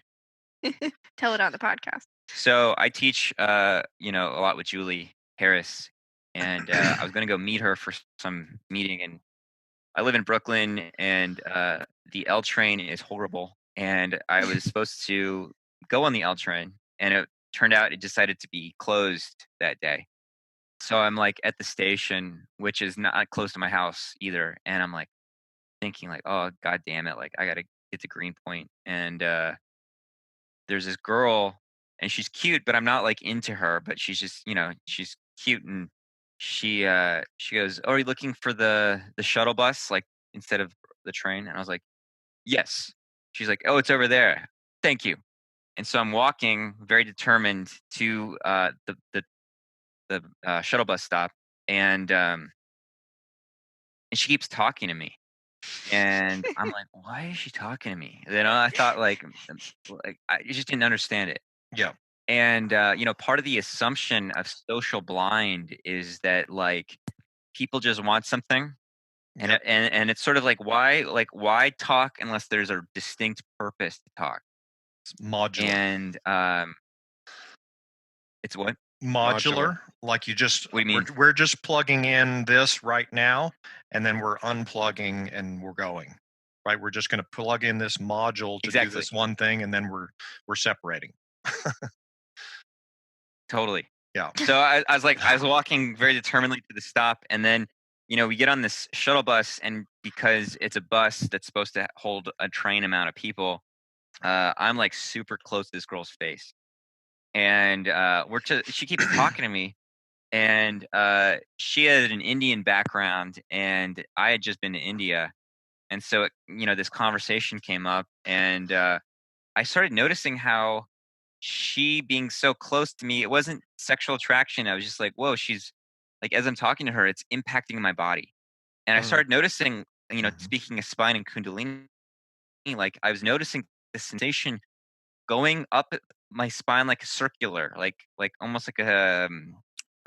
Tell it on the podcast. So I teach, a lot with Julie Harris, and I was going to go meet her for some meeting. And I live in Brooklyn, and the L train is horrible. And I was supposed to go on the L train, and it turned out it decided to be closed that day. So I'm like at the station, which is not close to my house either, and I'm like thinking like, oh god damn it, like I gotta get to Greenpoint. And there's this girl, and she's cute, but I'm not like into her, but she's just she's cute. And she goes, oh, are you looking for the shuttle bus, like instead of the train? And I was like, yes. She's like, oh, it's over there, thank you. And so I'm walking very determined to the shuttle bus stop, and she keeps talking to me, And I'm like, why is she talking to me? I thought like I just didn't understand it. Yeah. And part of the assumption of social blind is that like people just want something, and Yep. and it's sort of like why talk unless there's a distinct purpose to talk. It's modular. And it's what? Modular. Modular, like you just What do you mean? we're just plugging in this right now, and then we're unplugging and we're going. Right? We're just going to plug in this module to do Exactly. this one thing, and then we're separating. Totally. Yeah. So I was walking very determinedly to the stop, and then we get on this shuttle bus, and because it's a bus that's supposed to hold a train amount of people, I'm like super close to this girl's face, and she keeps talking to me, and she had an Indian background, and I had just been to India, and so this conversation came up, and I started noticing how she being so close to me, it wasn't sexual attraction. I was just like, whoa, she's like, as I'm talking to her, it's impacting my body. And I Mm. started noticing, Mhm. speaking of spine and Kundalini, like I was noticing the sensation going up my spine like a circular, like almost like a,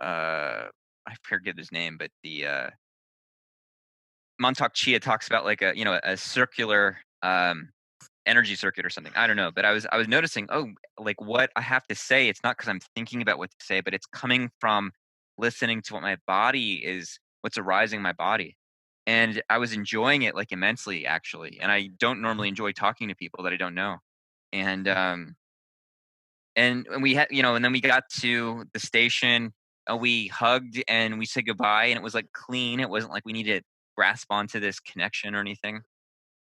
I forget his name, but the Montauk Chia talks about like a circular energy circuit or something. I don't know, but I was noticing, oh, like what I have to say, it's not because I'm thinking about what to say, but it's coming from listening to what my body is, what's arising in my body. And I was enjoying it like immensely, actually. And I don't Mhm. normally enjoy talking to people that I don't know. And and we had, and then we got to the station, and we hugged and we said goodbye, and it was like clean. It wasn't like we needed to grasp onto this connection or anything,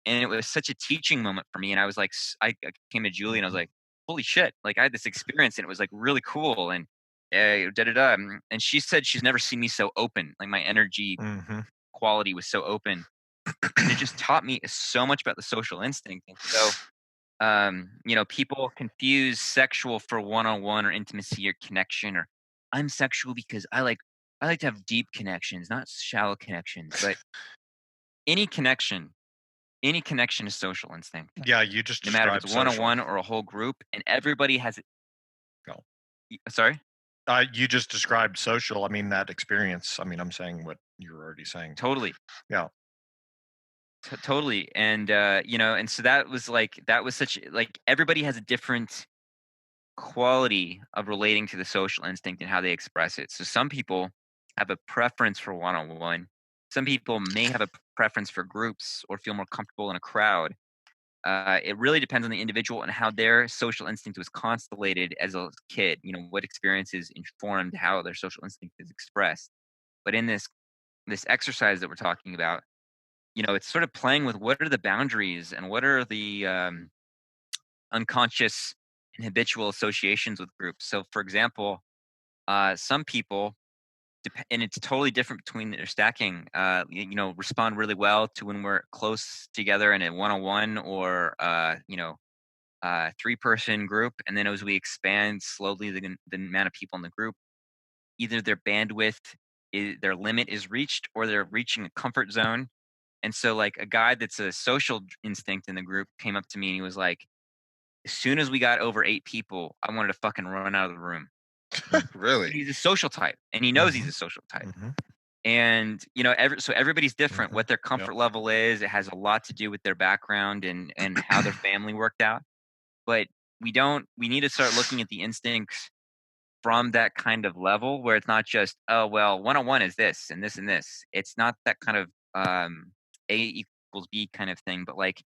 and it was such a teaching moment for me. And I was like, I came to Julie and I was Mhm. like, holy shit! Like I had this experience and it was like really cool. And da da da. And she said she's never seen me so open. Like my energy Mhm. quality was so open, and it just taught me so much about the social instinct. And so, people confuse sexual for one-on-one or intimacy or connection, or I'm sexual because I like to have deep connections, not shallow connections, but any connection any connection is social instinct, Yeah, you just no matter if it's described social. one-on-one or a whole group, and everybody has it. No. Sorry? You just described social. I mean, that experience. I mean, I'm saying what you were already saying. Totally. Yeah. Totally. And, and so that was such like, everybody has a different quality of relating to the social instinct and how they express it. So some people have a preference for one-on-one. Some people may have a preference for groups or feel more comfortable in a crowd. It really depends on the individual and how their social instinct was constellated as a kid. What experiences informed how their social instinct is expressed. But in this exercise that we're talking about, it's sort of playing with what are the boundaries and what are the unconscious and habitual associations with groups. So, for example, some people, and it's totally different between their stacking. Respond really well to when we're close together in a one-on-one or three-person group, and then as we expand slowly the amount of people in the group, either their bandwidth their limit is reached, or they're reaching a comfort zone. And so like a guy that's a social instinct in the group came up to me and he was like, as soon as we got over 8 people, I wanted to fucking run out of the room. Really? He's a social type, and he knows he's Mhm. a social type. Mhm. And so everybody's different. Mhm. What their Yep. comfort level is, it has a lot to do with their background and how their family worked out. But we need to start looking at the instincts from that kind of level, where it's not just, oh well, one-on-one is this and this and this. It's not that kind of A equals B kind of thing, but like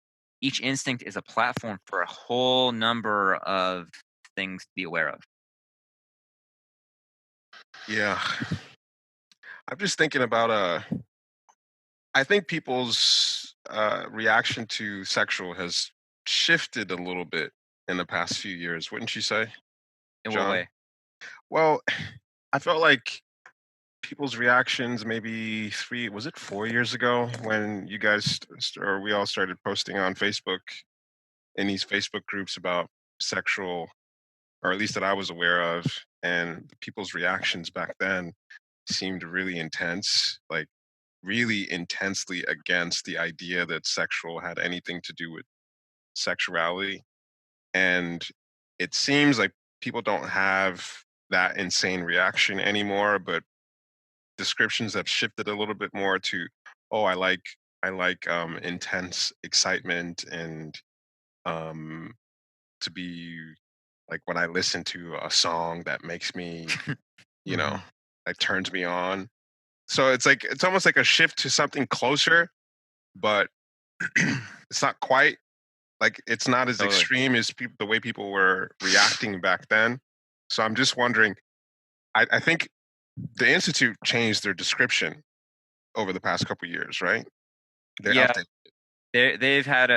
each instinct is a platform for a whole number of things to be aware of. Yeah. I'm just thinking about I think people's reaction to sexual has shifted a little bit in the past few years, wouldn't you say, In what John? way? Well, I felt like people's reactions maybe 4 years ago when you guys or we all started posting on Facebook in these Facebook groups about sexual, or at least that I was aware of, and people's reactions back then seemed really intense. Like really intensely against the idea that sexual had anything to do with sexuality. And it seems like people don't have that insane reaction anymore, but descriptions have shifted a little bit more to, oh, I like intense excitement and um to be like when I listen to a song that makes me, you know, Mhm. that turns me on. So it's like it's almost like a shift to something closer, but it's not quite like it's not as Totally. extreme as the way people were reacting back then. So I'm just wondering. I think the institute changed their description over the past couple years, right? They Yeah, updated. they've had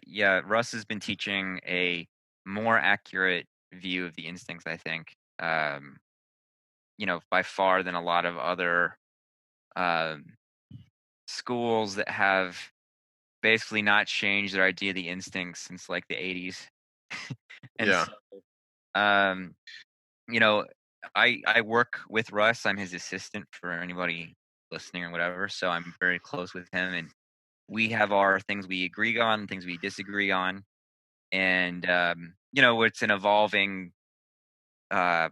yeah, Russ has been teaching a more accurate view of the instincts, I think. By far than a lot of other um, schools that have basically not changed their idea of the instincts since like the 80s. And Yeah. so, um, you know, I work with Russ. I'm his assistant for anybody listening or whatever. So I'm very close with him, and we have our things we agree on, things we disagree on, and it's an evolving uh,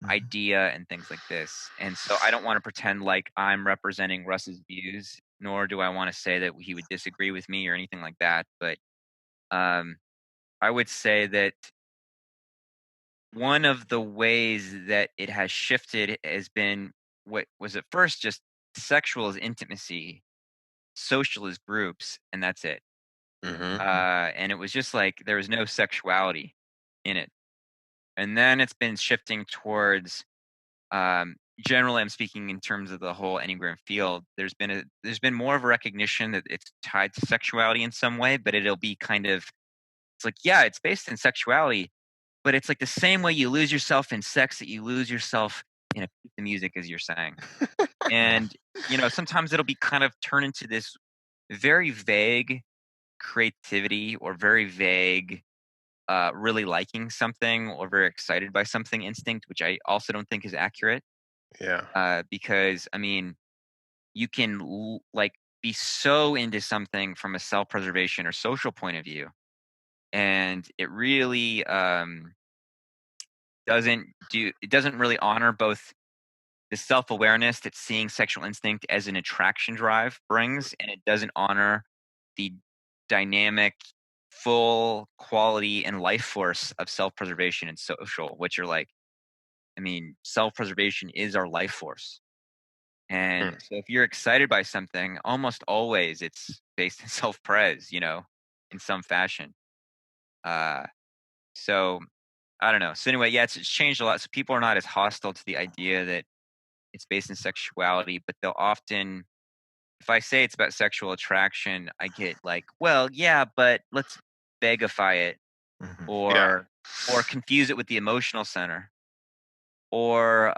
Mhm. idea and things like this. And so I don't want to pretend like I'm representing Russ's views, nor do I want to say that he would disagree with me or anything like that. But um, I would say that one of the ways that it has shifted has been what was at first just sexual as intimacy, social as groups, and that's it. Hmm. Mhm. And it was just like there was no sexuality in it. And then it's been shifting towards generally I'm speaking in terms of the whole Enneagram field, there's been more of a recognition that it's tied to sexuality in some way, but it'll be kind of it's like, yeah, it's based in sexuality, but it's like the same way you lose yourself in sex that you lose yourself in a piece of music, as you're saying. Mhm. And, sometimes it'll be kind of turned into this very vague creativity or very vague really liking something or very excited by something instinct, which I also don't think is accurate. Yeah. Because I mean, you can like be so into something from a self-preservation or social point of view, and it really doesn't really honor both the self-awareness that seeing sexual instinct as an attraction drive brings, and it doesn't honor the dynamic full quality and life force of self-preservation and social, which are like, I mean, self-preservation is our life force. And Mm. so if you're excited by something, almost always it's based in self-pres, in some fashion. Uh, so I don't know. So anyway, yeah, it's changed a lot. So people are not as hostile to the idea that it's based in sexuality, but they'll often, if I say it's about sexual attraction, I get like, well, yeah, but let's begify it, Mhm. Yeah. or confuse it with the emotional center, or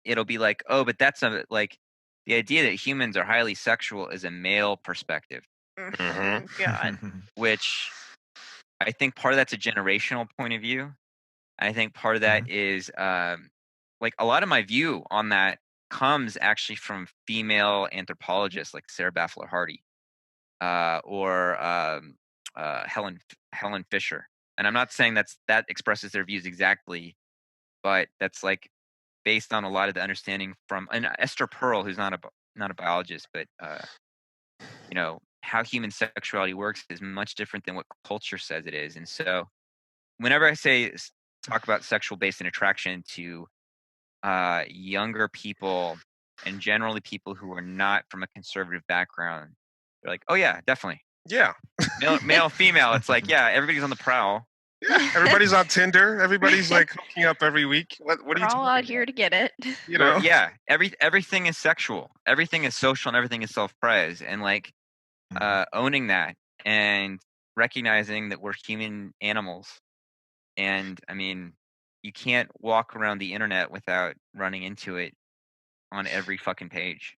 it'll be like, oh, but that's a like the idea that humans are highly sexual is a male perspective, Hmm. Oh God. which I think part of that's a generational point of view. I think part of that Mhm. is like a lot of my view on that comes actually from female anthropologists like Sarah Baffler Hardy or Helen Fisher. And I'm not saying that expresses their views exactly, but that's like based on a lot of the understanding from and Esther Pearl, who's not a biologist, but how human sexuality works is much different than what culture says it is. And so, whenever I talk about sexual based in attraction to younger people and generally people who are not from a conservative background, they're like, "Oh yeah, definitely Yeah. male, female." It's like, yeah, everybody's on the prowl. Yeah. Everybody's on Tinder. Everybody's like hooking up every week. What are We're you all talking out about? here to get it. You know? Yeah, everything is sexual, everything is social, and everything is self-pres, and like Mhm. owning that and recognizing that we're human animals. And I mean, you can't walk around the internet without running into it on every fucking page.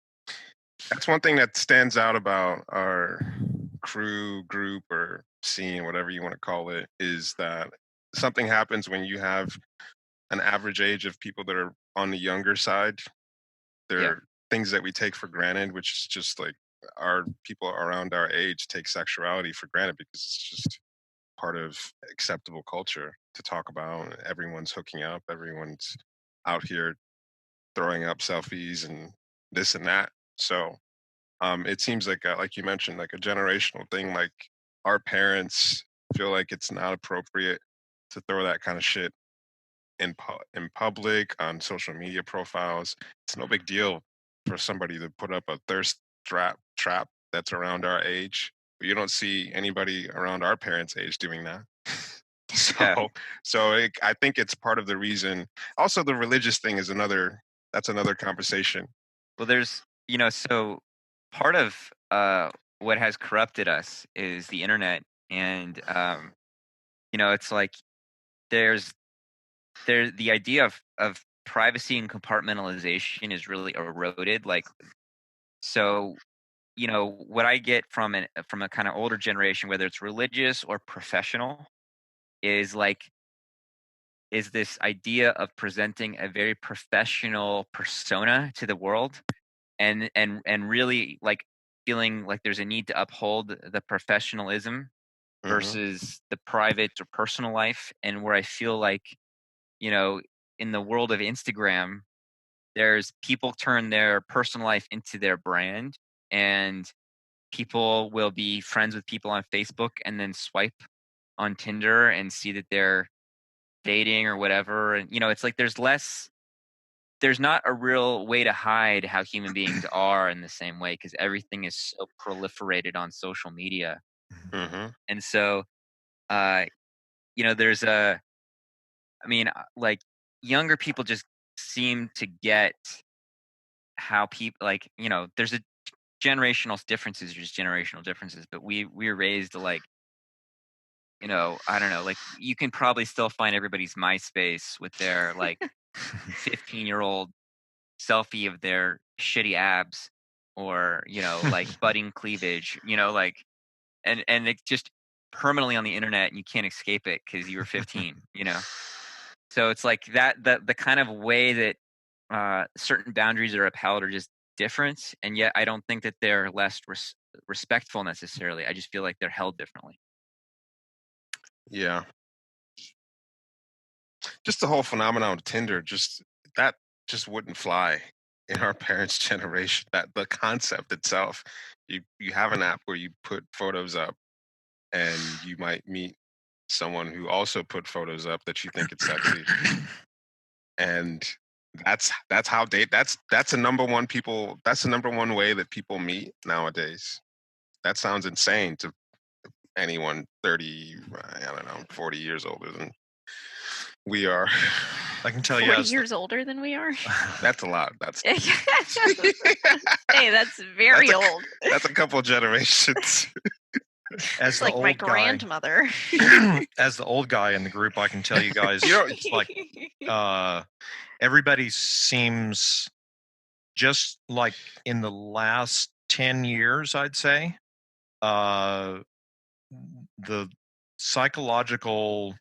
That's one thing that stands out about our crew, group, or scene, whatever you want to call it, is that something happens when you have an average age of people that are on the younger side. Yeah. They're things that we take for granted, which is just like our people around our age take sexuality for granted because it's just part of acceptable culture to talk about. Everyone's hooking up, everyone's out here throwing up selfies and this and that. So it seems like you mentioned, like a generational thing. Like our parents feel like it's not appropriate to throw that kind of shit in public on social media profiles. It's no big deal for somebody to put up a thirst trap that's around our age, but you don't see anybody around our parents' age doing that. So, Yeah. I think it's part of the reason. Also, the religious thing is that's another conversation. Well, there's, so part of what has corrupted us is the internet, and it's like there's the idea of privacy and compartmentalization is really eroded. Like, so what I get from a kind of older generation, whether it's religious or professional, is this idea of presenting a very professional persona to the world, and really like feeling like there's a need to uphold the professionalism Hmm. versus the private or personal life. And where I feel like, you know in the world of Instagram, there's people turn their personal life into their brand, and people will be friends with people on Facebook and then swipe on Tinder and see that they're dating or whatever. And it's like there's not a real way to hide how human beings are in the same way, because everything is so proliferated on social media. Hmm. And so uh there's like, younger people just seem to get how people, like, there's a generational differences, there's generational differences, but we were raised like, I don't know, like, you can probably still find everybody's MySpace with their like 15-year-old selfie of their shitty abs, or like budding cleavage, like, and it's just permanently on the internet, and you can't escape it because you were 15. So it's like that the kind of way that certain boundaries are upheld are just different, and yet I don't think that they're less respectful necessarily. I just feel like they're held differently. Yeah, just the whole phenomenon of Tinder, that just wouldn't fly in our parents' generation. That the concept itself, you have an app where you put photos up, and you might meet someone who also put photos up that you think it's sexy, and that's how date that's the number one people that's the number one way that people meet nowadays. That sounds insane to anyone 30, I don't know, 40 years older than we are. I can tell you 40 as years older than we are. That's a lot. Hey, that's very That's old. that's a couple generations. as It's the like my old guy, grandmother. as the old guy in the group, I can tell you guys, it's like everybody seems, just like in the last 10 years, I'd say, uh, the psychological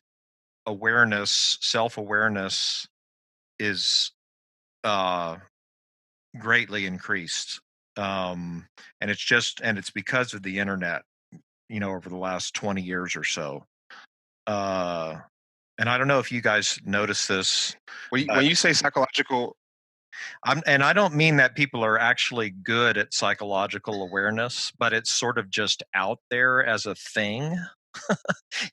awareness, self-awareness is uh, greatly increased. And it's because of the internet, over the last 20 years or so. And I don't know if you guys notice this. When you say psychological, And I don't mean that people are actually good at psychological awareness, but it's sort of just out there as a thing.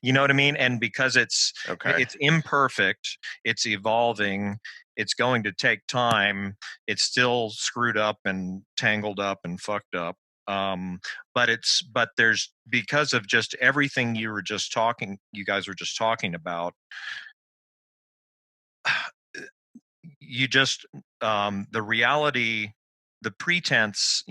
You know what I mean? And because okay, it's imperfect, it's evolving, it's going to take time, it's still screwed up and tangled up and fucked up. But there's, because of just everything you guys were just talking about, you just the reality, the pretense,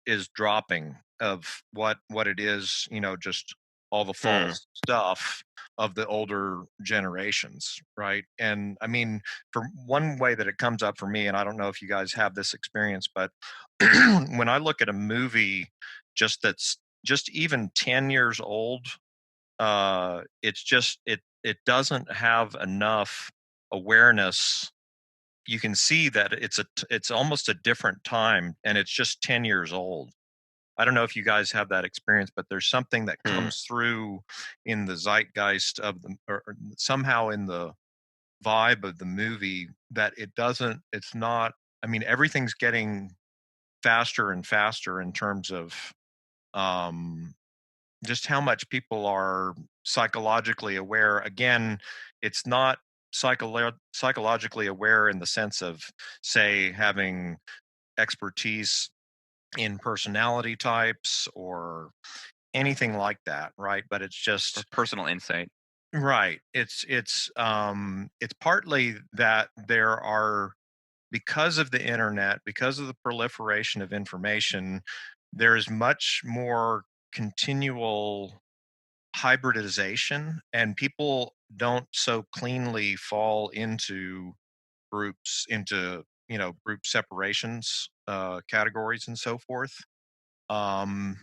is dropping of what it is, just all the hmm. false stuff of the older generations, right? And I mean, for one way that it comes up for me, and I don't know if you guys have this experience, but when I look at a movie that's just even 10 years old, it's just it doesn't have enough awareness you can see that it's almost a different time, and it's just 10 years old. I don't know if you guys have that experience, but there's something that Hmm. comes through in the zeitgeist of the, or somehow in the vibe of the movie, that it's not, I mean, everything's getting faster and faster in terms of um, just how much people are psychologically aware. Again, it's not psychologically aware in the sense of, say, having expertise in personality types or anything like that, right? But it's Or just personal insight. right. It's partly that there are, because of the internet, because of the proliferation of information, there is much more continual hybridization, and people don't so cleanly fall into groups, into group separations, categories and so forth, um,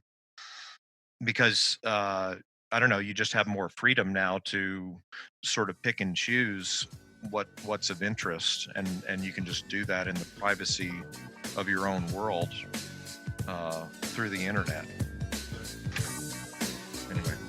because I don't know, you just have more freedom now to sort of pick and choose what's of interest, and you can just do that in the privacy of your own world through the internet. Anyway.